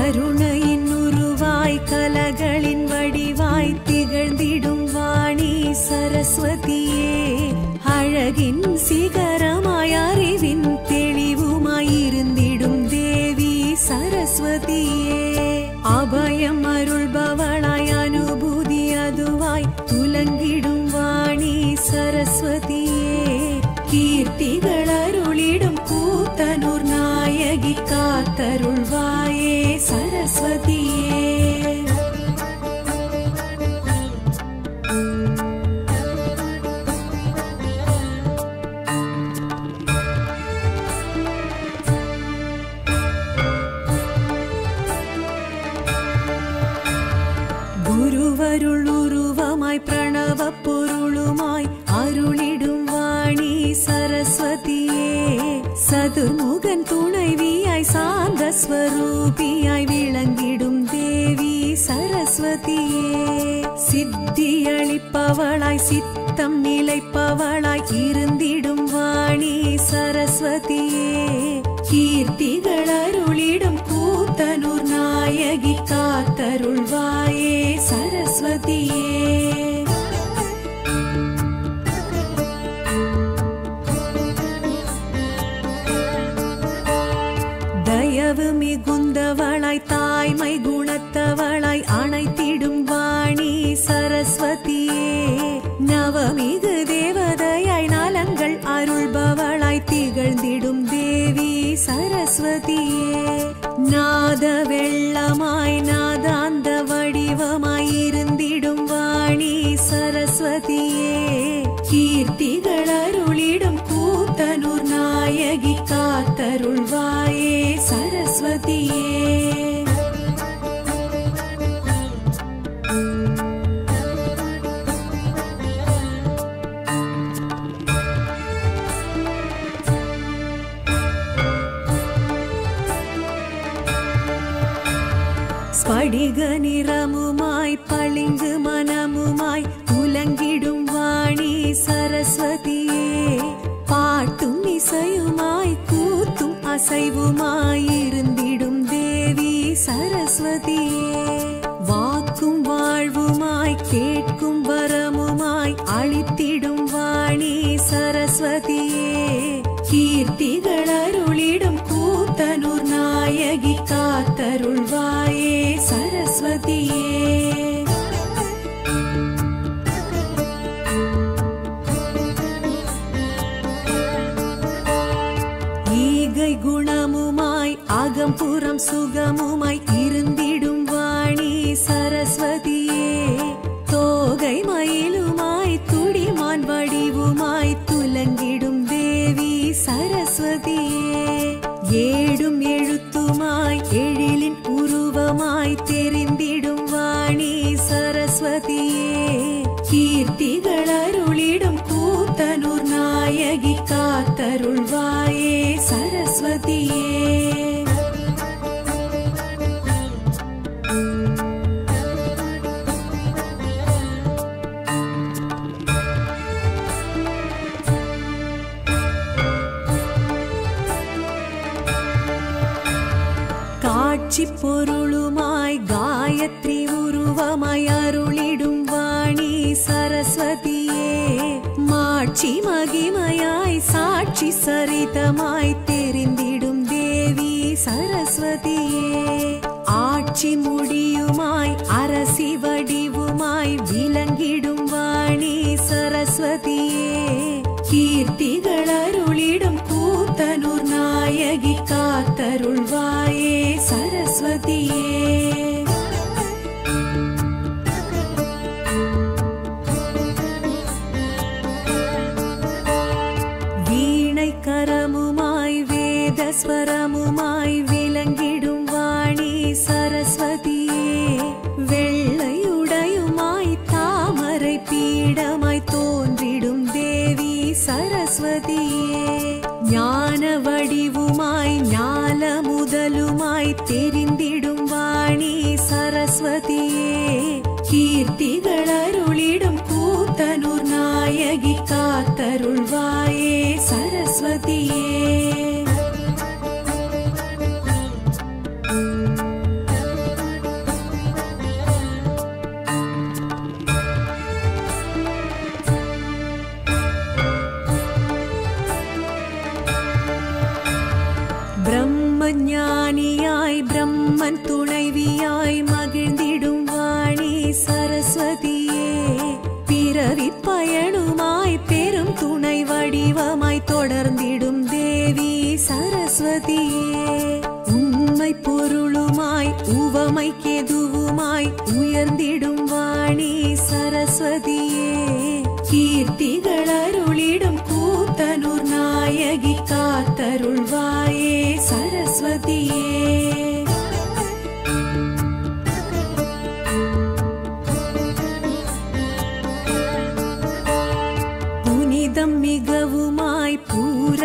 கருணையின் உருவாய் கலகளின் வடிவாய் திகழ்ந்திடும் வாணி சரஸ்வதியே, அழகின் சிகரமாய் அறிவின் தெளிவுமாய் இருந்திடும் தேவி சரஸ்வதியே, அபயம் அருள்பவளாய் அனுபூதி அதுவாய் துலங்கிடும் வாணி சரஸ்வதியே, கீர்த்திகள் அருளிடும் கூத்தனூர் நாயகி காத்தருள்வாயே சரஸ்வதியே. குருவருள் உருவமாய் பிரணவ பொருளுமாய் அருளிடும் வாணி சரஸ்வதியே, சதுர்முகன் துணைவியாய் சாந்த ஸ்வரூபியாய் விளங்கிடும் தேவி சரஸ்வதியே, சித்தியளிப்பவளாய் சித்தம் நிலைப்பவளாய் இருந்திடும் வாணி சரஸ்வதியே, கீர்த்திகள் அருளிடும் கூத்தனூர் நாயகி காத்தருள்வாயே சரஸ்வதியே. தயவு மிகுந்தவளாய் தாய்மை குணத்தவளாய் அணைத்திடும் வாணி சரஸ்வதியே, நவமிகு தேவதையாய் நலங்கள் அருள்பவளாய் திகழ்ந்திடும் தேவி சரஸ்வதியே, நாத வெள்ளமாய் நாதாந்த வடிவமாய் இருந்திடும் வாணி சரஸ்வதியே, கீர்த்திகள் அருளிடும் கூத்தனூர் நாயகி காத்தருள்வாயே சரஸ்வதியே. ஸ்படிக நிறமுமாய் பளிங்கு மனமுமாய் துலங்கிடும் வாணி சரஸ்வதியே, பாட்டும் இசையுமாய் கூத்தும் அசைவுமாய் இருந்திடும் தேவி சரஸ்வதியே, வாக்கும் வாழ்வுமாய் கேட்கும் வரமுமாய் அளித்திடும் வாணி சரஸ்வதியே, கீர்த்திகள் அருளிடும் கூத்தனூர் நாயகி காத்தருள்வாயே சரஸ்வதியே. ஈகை குணமுமாய் அகம்புறம் சுகமுமாய் இருந்திடும் வாணி சரஸ்வதியே, தோகை மயிலுமாய் துடிமான் வடிவுமாய் துலங்கிடும் தேவி சரஸ்வதியே, ஏடும் எழுத்துமாய் எழிலின் உருவமாய் தெரிந்திடும் வாணி சரஸ்வதியே, கீர்த்திகள் அருளிடும் கூத்தனூர் நாயகி காத்தருள்வாயே சரஸ்வதியே. காட்சி பொருளுமாய் காயத்ரி உருவமாய் அருளிடும் வாணி சரஸ்வதியே, மாட்சி மகிமையாய் சாட்சி சரிதமாய் தெரிந்திடும் தேவி சரஸ்வதியே, ஆட்சி முடியுமாய் அரசி வடிவுமாய் விளங்கிடும் வாணி சரஸ்வதியே, கீர்த்திகள் அருளிடும் கூத்தனூர் நாயகி காத்தருள்வாயே சரஸ்வதியே. வீணை கரமுமாய் வேதஸ்வரமுமாய் விளங்கிடும் வாணி சரஸ்வதியே, வெள்ளையுடையுமாய் தாமரை பீடமாய் தோன்றிடும் தேவி சரஸ்வதியே, ஞான வடிவுமாய் ஞால முதலுமாய் தெரிந்திடும் வாணி சரஸ்வதியே, கீர்த்திகள் அருளிடும் கூத்தனூர் நாயகி காத்தருள்வாயே சரஸ்வதியே. ஞானியாய் பிரம்மன் துணைவியாய் மகிழ்ந்திடும் வாணி சரஸ்வதியே பிறவி பயனுமாய் பெரும் துணை வடிவமாய் தொடர்ந்திடும் தேவி சரஸ்வதியே உண்மை பொருளுமாய் உவமைக்கெதுவுமாய் உயர்ந்திடும் வாணி சரஸ்வதியே கீர்த்திகள் அருளிடும் கூத்தனூர் நாயகி காத்தருள்வாயே சரஸ்வதியே புனிதம் மிகவுமாய் பூரண